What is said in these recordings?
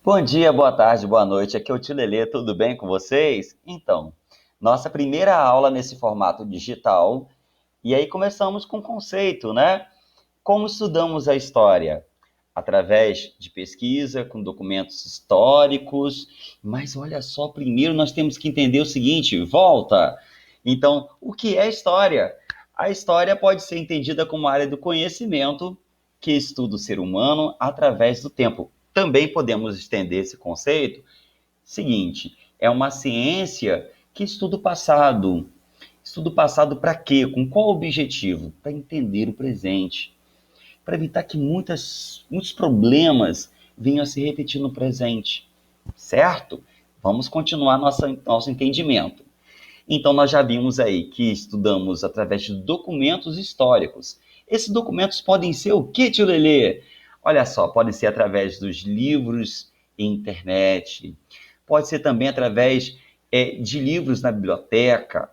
Bom dia, boa tarde, boa noite. Aqui é o Tio Lelê, tudo bem com vocês? Então, nossa primeira aula nesse formato digital, e aí começamos com o conceito, né? Como estudamos a história? Através de pesquisa, com documentos históricos, mas olha só, primeiro nós temos que entender o seguinte, volta! Então, o que é história? A história pode ser entendida como área do conhecimento que estuda o ser humano através do tempo. Também podemos estender esse conceito. Seguinte, é uma ciência que estuda o passado. Estuda o passado para quê? Com qual objetivo? Para entender o presente, para evitar que muitos problemas venham a se repetir no presente, certo? Vamos continuar nosso entendimento. Então, nós já vimos aí que estudamos através de documentos históricos. Esses documentos podem ser o que, tio Lelê? Olha só, podem ser através dos livros e internet, pode ser também através de livros na biblioteca,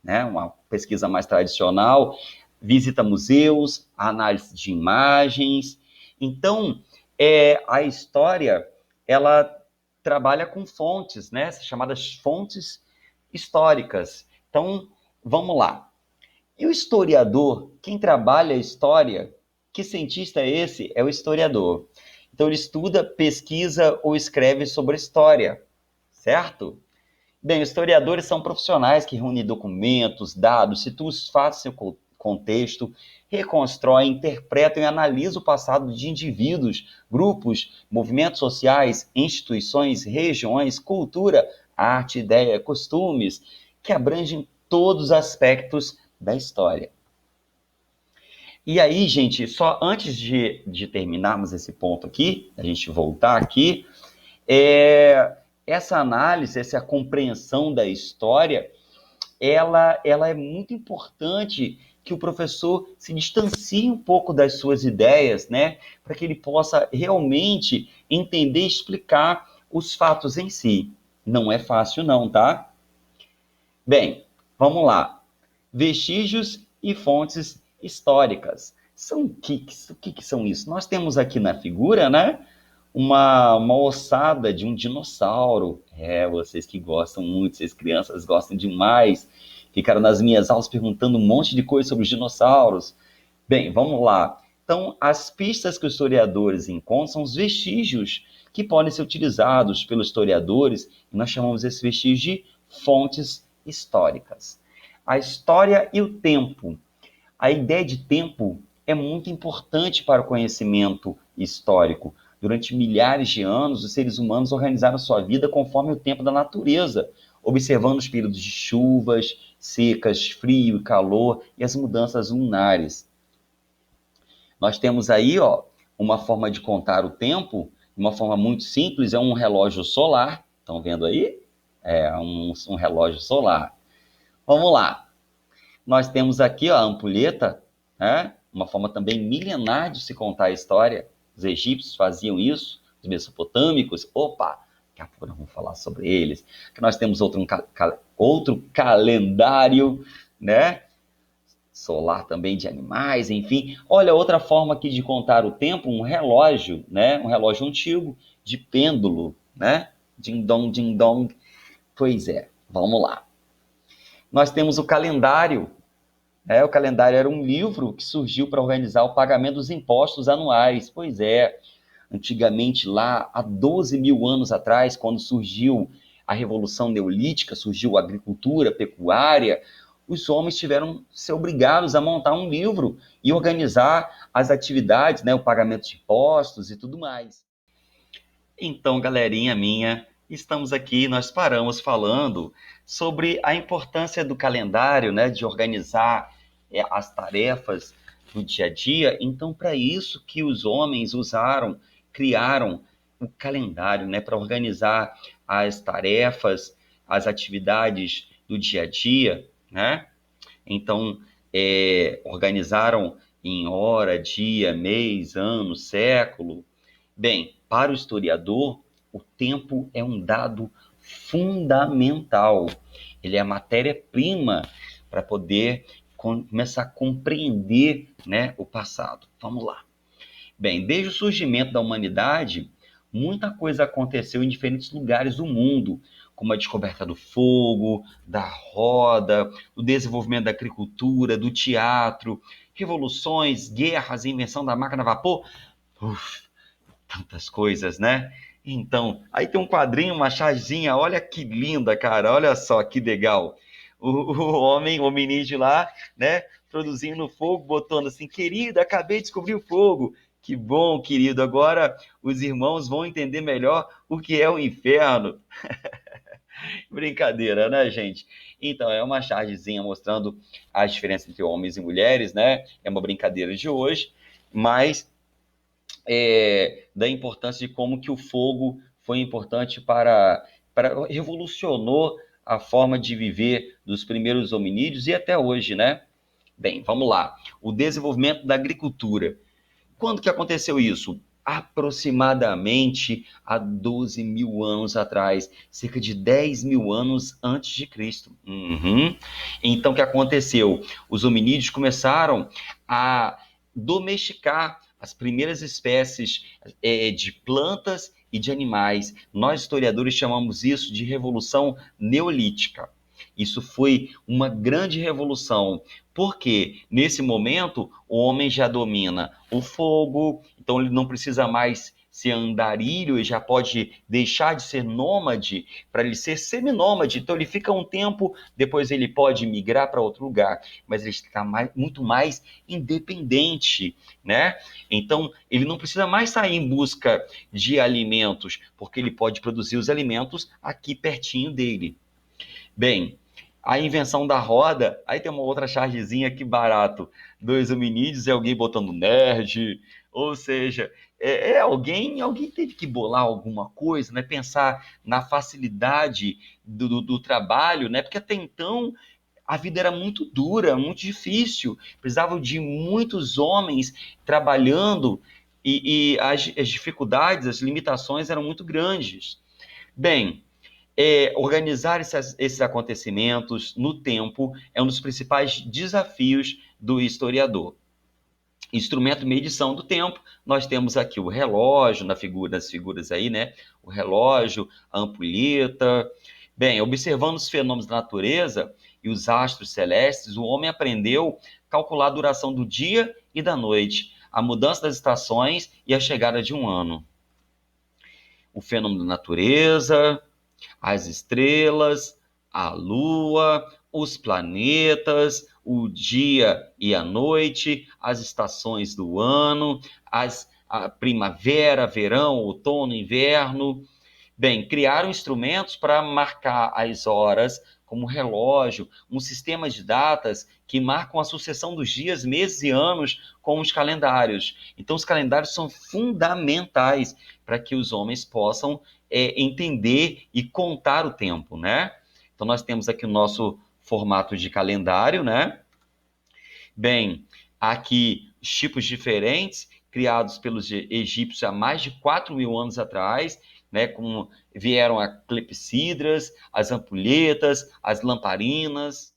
né? Uma pesquisa mais tradicional, visita museus, análise de imagens. Então, a história, ela trabalha com fontes, né? Chamadas fontes históricas. Então, vamos lá. E o historiador, quem trabalha a história, que cientista é esse? É o historiador. Então, ele estuda, pesquisa ou escreve sobre a história, certo? Bem, historiadores são profissionais que reúnem documentos, dados, situam os fatos em seu contexto, reconstroem, interpretam e analisam o passado de indivíduos, grupos, movimentos sociais, instituições, regiões, cultura, arte, ideia, costumes, que abrangem todos os aspectos da história. E aí, gente, só antes de terminarmos esse ponto aqui, a gente voltar aqui, essa análise, essa compreensão da história, ela é muito importante que o professor se distancie um pouco das suas ideias, né, para que ele possa realmente entender e explicar os fatos em si. Não é fácil não, tá? Bem, vamos lá. Vestígios e fontes históricas. O que são isso? Nós temos aqui na figura, né, uma ossada de um dinossauro. Vocês que gostam muito, vocês crianças gostam demais. Ficaram nas minhas aulas perguntando um monte de coisa sobre os dinossauros. Bem, vamos lá. Então, as pistas que os historiadores encontram são os vestígios que podem ser utilizados pelos historiadores, e nós chamamos esses vestígios de fontes históricas. A história e o tempo. A ideia de tempo é muito importante para o conhecimento histórico. Durante milhares de anos, os seres humanos organizaram sua vida conforme o tempo da natureza, observando os períodos de chuvas, secas, frio e calor e as mudanças lunares. Nós temos aí, uma forma de contar o tempo, uma forma muito simples, é um relógio solar. Estão vendo aí? É um relógio solar. Vamos lá. Nós temos aqui a ampulheta, né? Uma forma também milenar de se contar a história. Os egípcios faziam isso, os mesopotâmicos. Opa, daqui a pouco nós vamos falar sobre eles. Que nós temos outro calendário, né? Solar também de animais, enfim. Olha, outra forma aqui de contar o tempo, um relógio, né? Um relógio antigo de pêndulo, né? Ding dong, ding dong. Pois é, vamos lá. Nós temos o calendário. O calendário era um livro que surgiu para organizar o pagamento dos impostos anuais. Pois é, antigamente lá, há 12 mil anos atrás, quando surgiu a Revolução Neolítica, surgiu a agricultura, a pecuária, os homens tiveram que ser obrigados a montar um livro e organizar as atividades, né, o pagamento de impostos e tudo mais. Então, galerinha minha, estamos aqui, nós paramos falando sobre a importância do calendário, né, de organizar as tarefas do dia a dia. Então, para isso que os homens criaram o calendário, né, para organizar as tarefas, as atividades do dia a dia, né? Então, organizaram em hora, dia, mês, ano, século. Bem, para o historiador, o tempo é um dado fundamental. Ele é a matéria-prima para poder começar a compreender, né, o passado. Vamos lá. Bem, desde o surgimento da humanidade, muita coisa aconteceu em diferentes lugares do mundo, como a descoberta do fogo, da roda, o desenvolvimento da agricultura, do teatro, revoluções, guerras, invenção da máquina a vapor. Uf, tantas coisas, né? Então, aí tem um quadrinho, uma chargezinha, olha que linda, cara, olha só que legal. O homem, o hominídeo lá, né, produzindo fogo, botando assim, querido, acabei de descobrir o fogo. Que bom, querido, agora os irmãos vão entender melhor o que é o inferno. Brincadeira, né, gente? Então, é uma chargezinha mostrando as diferenças entre homens e mulheres, né? É uma brincadeira de hoje, mas da importância de como que o fogo foi importante para revolucionou a forma de viver dos primeiros hominídeos e até hoje, né? Bem, vamos lá. O desenvolvimento da agricultura. Quando que aconteceu isso? Aproximadamente há 12 mil anos atrás, cerca de 10 mil anos antes de Cristo. Uhum. Então, o que aconteceu? Os hominídeos começaram a domesticar as primeiras espécies de plantas e de animais. Nós, historiadores, chamamos isso de Revolução Neolítica. Isso foi uma grande revolução, porque nesse momento o homem já domina o fogo, então ele não precisa mais ser andarilho e já pode deixar de ser nômade para ele ser seminômade. Então ele fica um tempo, depois ele pode migrar para outro lugar, mas ele está muito mais independente, né? Então ele não precisa mais sair em busca de alimentos, porque ele pode produzir os alimentos aqui pertinho dele. Bem, a invenção da roda, aí tem uma outra chargezinha, que barato. Dois hominídeos e alguém botando nerd, ou seja, alguém teve que bolar alguma coisa, né? Pensar na facilidade do trabalho, né? Porque até então a vida era muito dura, muito difícil, precisavam de muitos homens trabalhando e as dificuldades, as limitações eram muito grandes. Bem, organizar esses acontecimentos no tempo é um dos principais desafios do historiador. Instrumento de medição do tempo, nós temos aqui o relógio, nas figuras aí, né? O relógio, a ampulheta. Bem, observando os fenômenos da natureza e os astros celestes, o homem aprendeu a calcular a duração do dia e da noite, a mudança das estações e a chegada de um ano. O fenômeno da natureza, as estrelas, a lua, os planetas, o dia e a noite, as estações do ano, a primavera, verão, outono, inverno. Bem, criaram instrumentos para marcar as horas, como relógio, um sistema de datas que marcam a sucessão dos dias, meses e anos com os calendários. Então, os calendários são fundamentais para que os homens possam entender e contar o tempo, né? Então, nós temos aqui o nosso formato de calendário, né? Bem, aqui tipos diferentes, criados pelos egípcios há mais de 4 mil anos atrás, né? Como vieram as clepsidras, as ampulhetas, as lamparinas.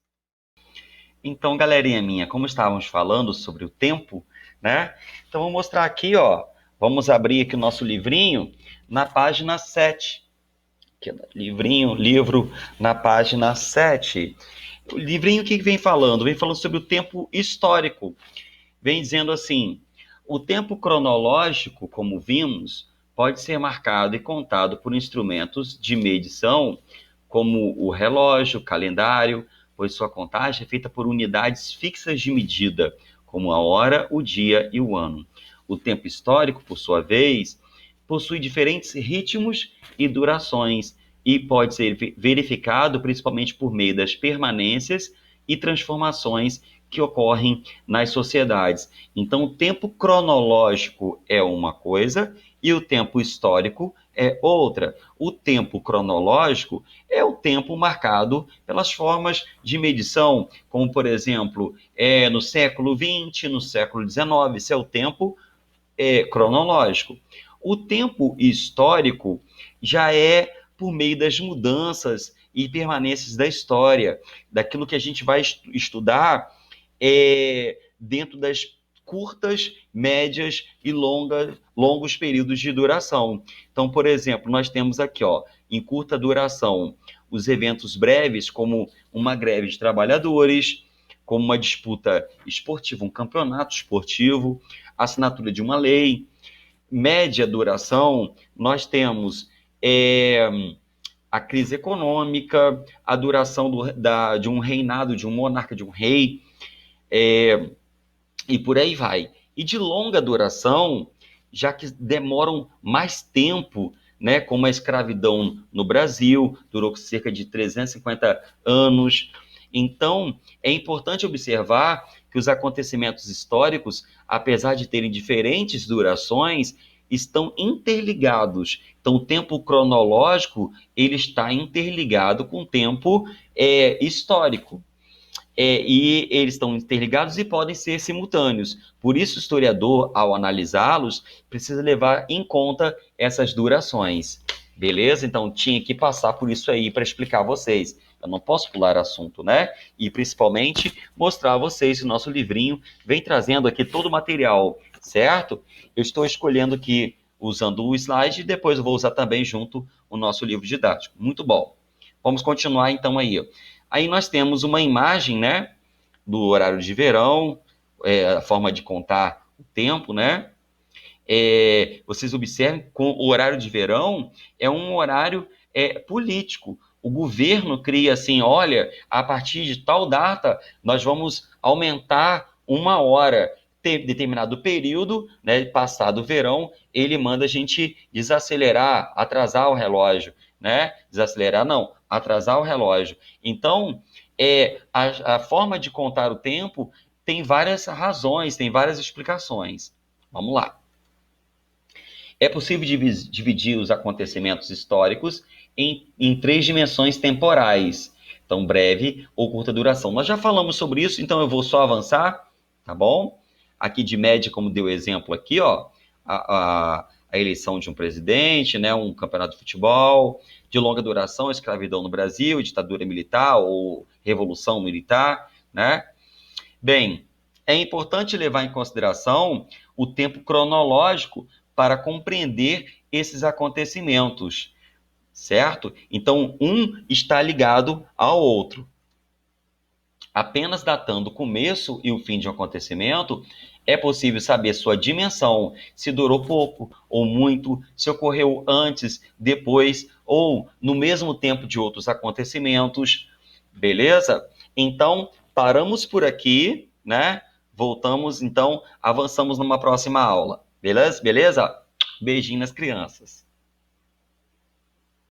Então, galerinha minha, como estávamos falando sobre o tempo, né? Então, vou mostrar aqui, ó. Vamos abrir aqui o nosso livrinho na página 7. Aqui, livro na página 7. O livrinho, o que vem falando? Vem falando sobre o tempo histórico. Vem dizendo assim: o tempo cronológico, como vimos, pode ser marcado e contado por instrumentos de medição, como o relógio, o calendário, pois sua contagem é feita por unidades fixas de medida, como a hora, o dia e o ano. O tempo histórico, por sua vez, possui diferentes ritmos e durações e pode ser verificado principalmente por meio das permanências e transformações que ocorrem nas sociedades. Então, o tempo cronológico é uma coisa e o tempo histórico é outra. O tempo cronológico é o tempo marcado pelas formas de medição, como, por exemplo, no século XX, no século XIX, esse é o tempo cronológico. O tempo histórico já é por meio das mudanças e permanências da história, daquilo que a gente vai estudar dentro das curtas, médias e longos períodos de duração. Então, por exemplo, nós temos aqui, ó, em curta duração, os eventos breves, como uma greve de trabalhadores, como uma disputa esportiva, um campeonato esportivo, assinatura de uma lei. Média duração, nós temos a crise econômica, a duração de um reinado, de um monarca, de um rei, e por aí vai. E de longa duração, já que demoram mais tempo, né, como a escravidão no Brasil, durou cerca de 350 anos. Então, é importante observar que os acontecimentos históricos, apesar de terem diferentes durações, estão interligados. Então, o tempo cronológico ele está interligado com o tempo histórico. E eles estão interligados e podem ser simultâneos. Por isso, o historiador, ao analisá-los, precisa levar em conta essas durações. Beleza? Então, tinha que passar por isso aí para explicar a vocês. Eu não posso pular assunto, né? E, principalmente, mostrar a vocês o nosso livrinho. Vem trazendo aqui todo o material, certo? Eu estou escolhendo aqui, usando o slide, e depois eu vou usar também junto o nosso livro didático. Muito bom. Vamos continuar, então, aí. Aí nós temos uma imagem, né, do horário de verão, a forma de contar o tempo, né? Vocês observem que o horário de verão é um horário político. O governo cria assim, olha, a partir de tal data nós vamos aumentar 1 hora. Determinado período, né, passado o verão, ele manda a gente desacelerar, atrasar o relógio, né? Desacelerar não, atrasar o relógio. Então, a forma de contar o tempo tem várias razões, tem várias explicações. Vamos lá. É possível dividir os acontecimentos históricos em 3 dimensões temporais. Então, breve ou curta duração. Nós já falamos sobre isso, então eu vou só avançar, tá bom? Aqui de média, como deu exemplo aqui, ó, a eleição de um presidente, né, um campeonato de futebol. De longa duração, escravidão no Brasil, ditadura militar ou revolução militar, né? Bem, é importante levar em consideração o tempo cronológico para compreender esses acontecimentos, certo? Então, um está ligado ao outro. Apenas datando o começo e o fim de um acontecimento, é possível saber sua dimensão, se durou pouco ou muito, se ocorreu antes, depois ou no mesmo tempo de outros acontecimentos, beleza? Então, paramos por aqui, né? Voltamos, então, avançamos numa próxima aula, beleza? Beleza? Beijinho nas crianças.